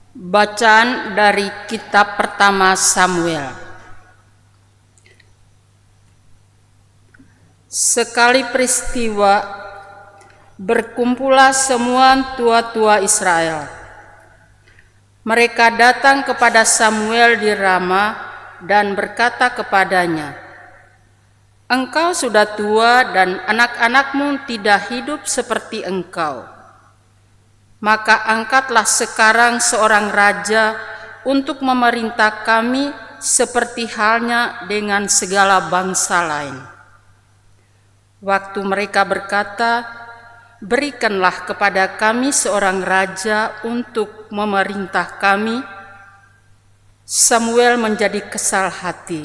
Bacaan dari kitab pertama Samuel. Sekali peristiwa, berkumpullah semua tua-tua Israel. Mereka datang kepada Samuel di Rama dan berkata kepadanya, "Engkau sudah tua dan anak-anakmu tidak hidup seperti engkau. Maka angkatlah sekarang seorang raja untuk memerintah kami seperti halnya dengan segala bangsa lain." Waktu mereka berkata, "Berikanlah kepada kami seorang raja untuk memerintah kami," Samuel menjadi kesal hati.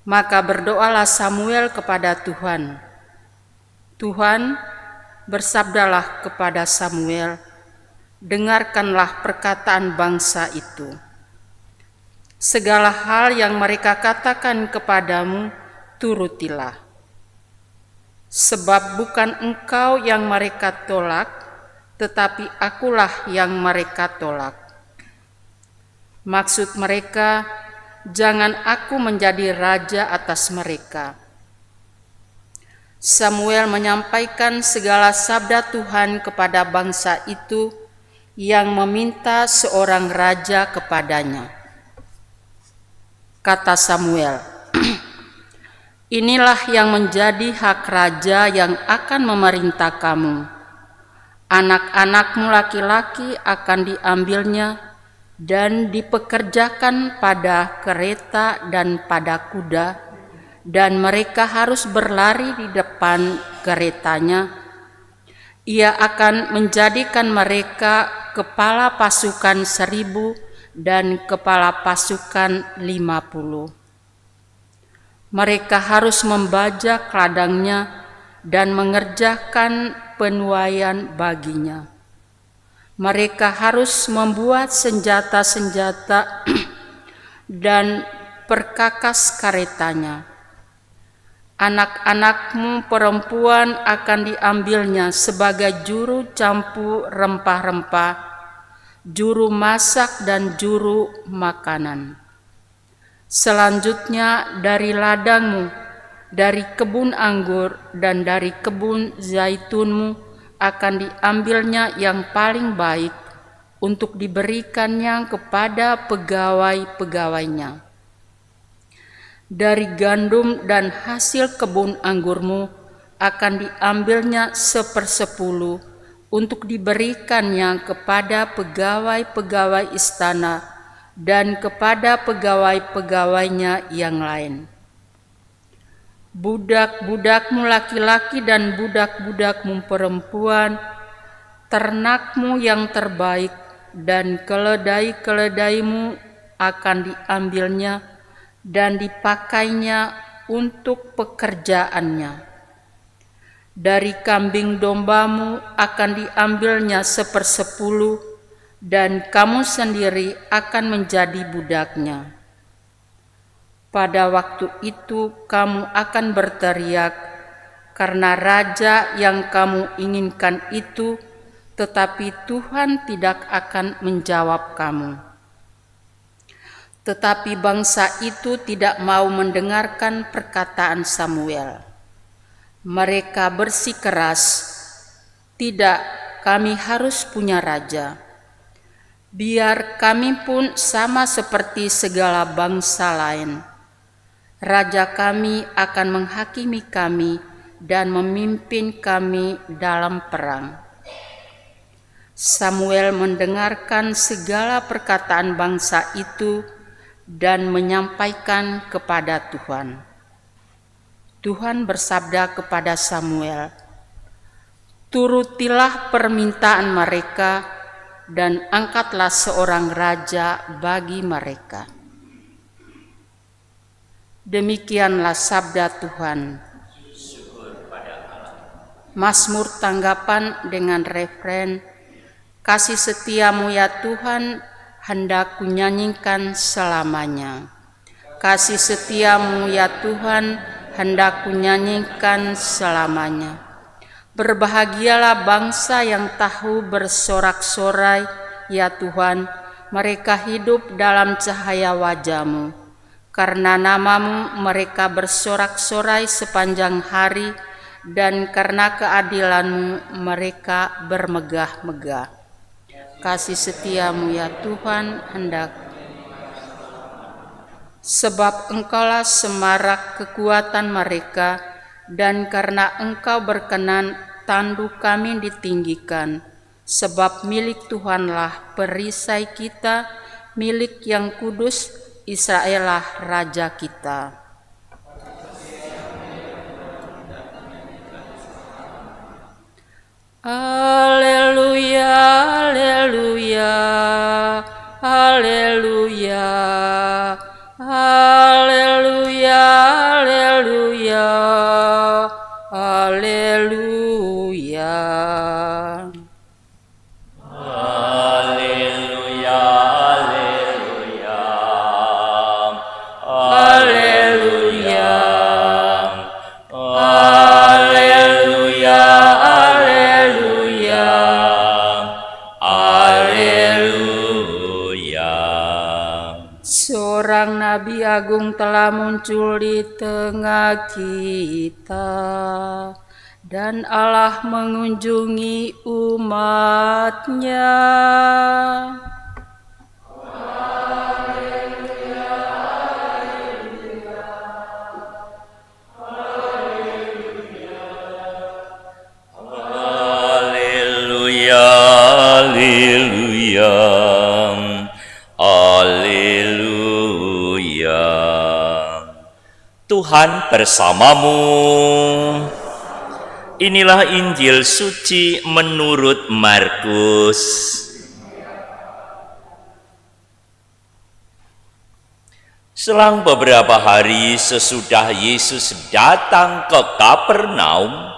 Maka berdoalah Samuel kepada Tuhan. Tuhan bersabdalah kepada Samuel, "Dengarkanlah perkataan bangsa itu. Segala hal yang mereka katakan kepadamu, turutilah. Sebab bukan engkau yang mereka tolak, tetapi akulah yang mereka tolak. Maksud mereka, jangan aku menjadi raja atas mereka." Samuel menyampaikan segala sabda Tuhan kepada bangsa itu yang meminta seorang raja kepadanya. Kata Samuel, "Inilah yang menjadi hak raja yang akan memerintah kamu. Anak-anakmu laki-laki akan diambilnya dan dipekerjakan pada kereta dan pada kuda, dan mereka harus berlari di depan keretanya. Ia akan menjadikan mereka kepala pasukan 1.000 dan kepala pasukan 50. Mereka harus membajak ladangnya dan mengerjakan penuaian baginya. Mereka harus membuat senjata-senjata dan perkakas karetanya. Anak-anakmu perempuan akan diambilnya sebagai juru campur rempah-rempah, juru masak dan juru makanan. Selanjutnya dari ladangmu, dari kebun anggur dan dari kebun zaitunmu akan diambilnya yang paling baik untuk diberikannya kepada pegawai-pegawainya. Dari gandum dan hasil kebun anggurmu akan diambilnya 1/10 untuk diberikannya kepada pegawai-pegawai istana dan kepada pegawai-pegawainya yang lain. Budak-budakmu laki-laki dan budak-budakmu perempuan, ternakmu yang terbaik dan keledai-keledaimu akan diambilnya dan dipakainya untuk pekerjaannya. Dari kambing dombamu akan diambilnya 1/10 dan kamu sendiri akan menjadi budaknya. Pada waktu itu kamu akan berteriak karena raja yang kamu inginkan itu, tetapi Tuhan tidak akan menjawab kamu." Tetapi bangsa itu tidak mau mendengarkan perkataan Samuel. Mereka bersikeras, "Tidak, kami harus punya raja. Biar kami pun sama seperti segala bangsa lain. Raja kami akan menghakimi kami dan memimpin kami dalam perang." Samuel mendengarkan segala perkataan bangsa itu dan menyampaikan kepada Tuhan. Tuhan bersabda kepada Samuel, "Turutilah permintaan mereka dan angkatlah seorang raja bagi mereka." Demikianlah sabda Tuhan. Mazmur tanggapan dengan refren, "Kasih setiamu ya Tuhan, hendak kunyanyikan selamanya. Kasih setiamu ya Tuhan, hendak kunyanyikan selamanya. Berbahagialah bangsa yang tahu bersorak-sorai, ya Tuhan, mereka hidup dalam cahaya wajah-Mu. Karena nama-Mu mereka bersorak-sorai sepanjang hari, dan karena keadilan-Mu mereka bermegah-megah. Kasih setia-Mu ya Tuhan hendak, sebab Engkaulah semarak kekuatan mereka, dan karena Engkau berkenan tanduk kami ditinggikan. Sebab milik Tuhanlah perisai kita, milik yang kudus Israelah Raja kita. Haleluya, haleluya, haleluya, haleluya, haleluya, haleluya. Seorang Nabi Agung telah muncul di tengah kita, dan Allah mengunjungi umat-Nya. Tuhan bersamamu. Inilah Injil suci menurut Markus. Selang beberapa hari sesudah Yesus datang ke Kapernaum,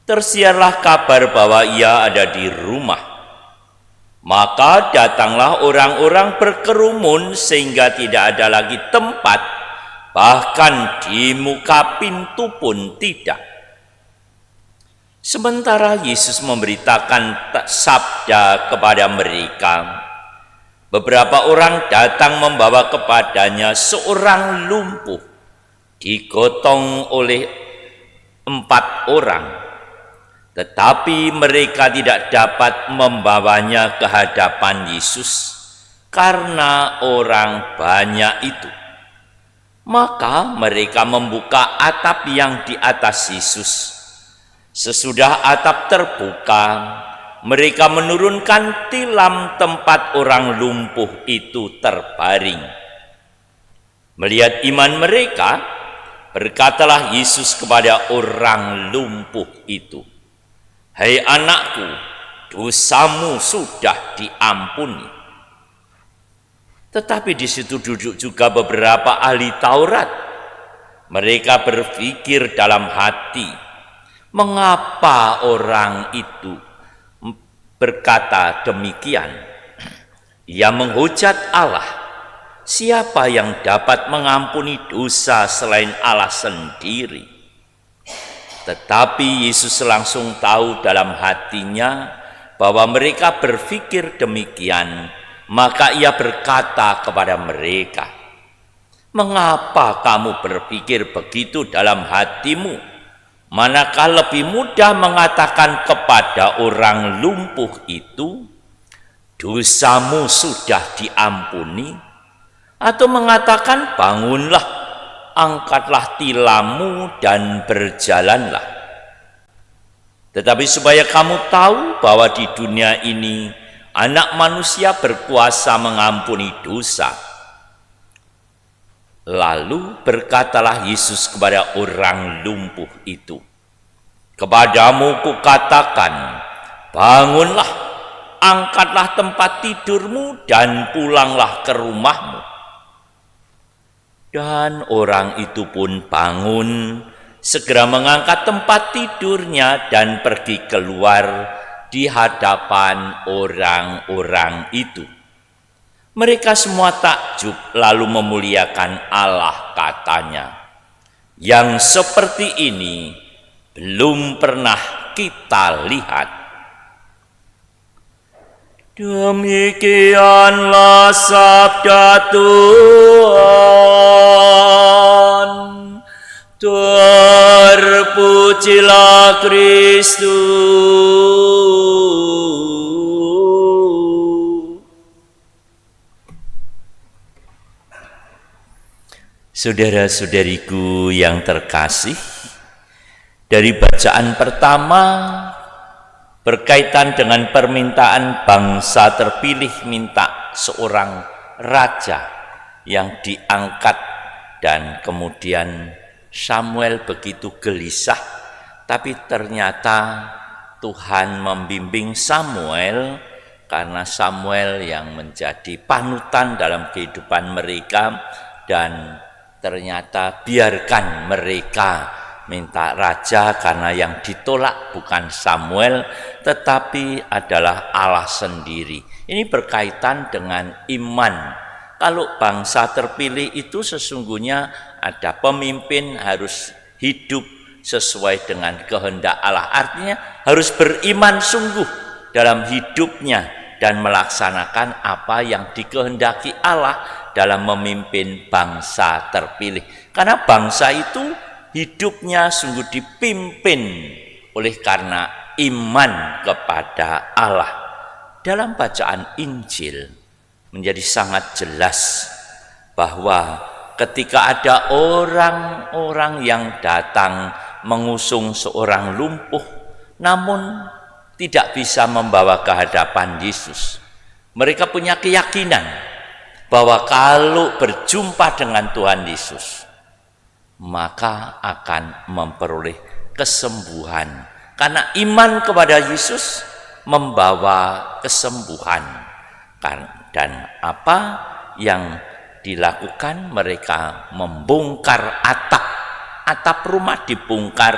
tersiarlah kabar bahwa ia ada di rumah. Maka datanglah orang-orang berkerumun sehingga tidak ada lagi tempat, bahkan di muka pintu pun tidak. Sementara Yesus memberitakan sabda kepada mereka, beberapa orang datang membawa kepadanya seorang lumpuh, digotong oleh 4 orang. Tetapi mereka tidak dapat membawanya ke hadapan Yesus karena orang banyak itu. Maka mereka membuka atap yang di atas Yesus. Sesudah atap terbuka, mereka menurunkan tilam tempat orang lumpuh itu terbaring. Melihat iman mereka, berkatalah Yesus kepada orang lumpuh itu, "Hai anakku, dosamu sudah diampuni." Tetapi di situ duduk juga beberapa ahli Taurat. Mereka berpikir dalam hati, mengapa orang itu berkata demikian? Ia menghujat Allah. Siapa yang dapat mengampuni dosa selain Allah sendiri? Tetapi Yesus langsung tahu dalam hatinya bahwa mereka berpikir demikian. Maka ia berkata kepada mereka, "Mengapa kamu berpikir begitu dalam hatimu? Manakah lebih mudah mengatakan kepada orang lumpuh itu, 'Dosamu sudah diampuni,' atau mengatakan, 'Bangunlah, angkatlah tilammu dan berjalanlah'? Tetapi supaya kamu tahu bahwa di dunia ini Anak Manusia berkuasa mengampuni dosa." Lalu berkatalah Yesus kepada orang lumpuh itu, "Kepadamu kukatakan, bangunlah, angkatlah tempat tidurmu dan pulanglah ke rumahmu." Dan orang itu pun bangun, segera mengangkat tempat tidurnya dan pergi keluar di hadapan orang-orang itu. Mereka semua takjub lalu memuliakan Allah, katanya, "Yang seperti ini belum pernah kita lihat." Demikianlah sabda Tuhan. Terpujilah Kristus. Saudara-saudariku yang terkasih, dari bacaan pertama berkaitan dengan permintaan bangsa terpilih minta seorang raja yang diangkat, dan kemudian Samuel begitu gelisah, tapi ternyata Tuhan membimbing Samuel karena Samuel yang menjadi panutan dalam kehidupan mereka, dan ternyata biarkan mereka minta raja karena yang ditolak bukan Samuel tetapi adalah Allah sendiri. Ini berkaitan dengan iman. Kalau bangsa terpilih itu sesungguhnya ada pemimpin harus hidup sesuai dengan kehendak Allah. Artinya harus beriman sungguh dalam hidupnya dan melaksanakan apa yang dikehendaki Allah dalam memimpin bangsa terpilih. Karena bangsa itu hidupnya sungguh dipimpin oleh karena iman kepada Allah. Dalam bacaan Injil menjadi sangat jelas bahwa ketika ada orang-orang yang datang mengusung seorang lumpuh namun tidak bisa membawa ke hadapan Yesus, mereka punya keyakinan bahwa kalau berjumpa dengan Tuhan Yesus maka akan memperoleh kesembuhan. Karena iman kepada Yesus membawa kesembuhan. Dan apa yang dilakukan? Mereka membongkar atap rumah dibongkar,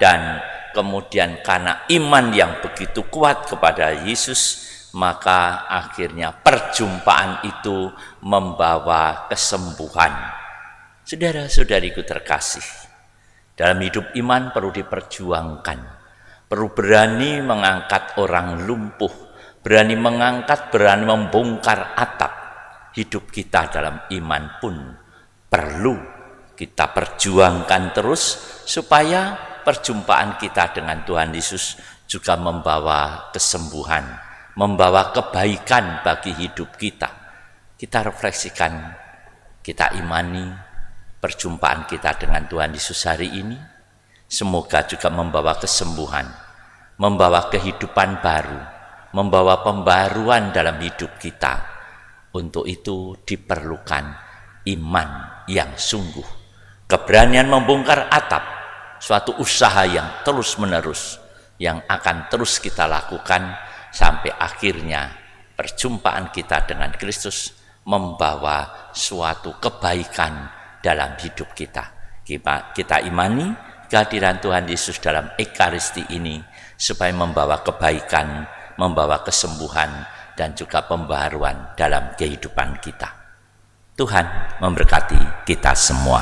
dan kemudian karena iman yang begitu kuat kepada Yesus, maka akhirnya perjumpaan itu membawa kesembuhan. Saudara-saudariku terkasih, dalam hidup iman perlu diperjuangkan, perlu berani mengangkat orang lumpuh, berani membongkar atap. Hidup kita dalam iman pun perlu kita perjuangkan terus supaya perjumpaan kita dengan Tuhan Yesus juga membawa kesembuhan, membawa kebaikan bagi hidup kita. Kita refleksikan, kita imani perjumpaan kita dengan Tuhan Yesus hari ini, semoga juga membawa kesembuhan, membawa kehidupan baru, membawa pembaruan dalam hidup kita. Untuk itu diperlukan iman yang sungguh, keberanian membongkar atap, suatu usaha yang terus-menerus, yang akan terus kita lakukan sampai akhirnya perjumpaan kita dengan Kristus membawa suatu kebaikan dalam hidup kita. Kita imani kehadiran Tuhan Yesus dalam Ekaristi ini supaya membawa kebaikan, membawa kesembuhan, dan juga pembaharuan dalam kehidupan kita. Tuhan memberkati kita semua.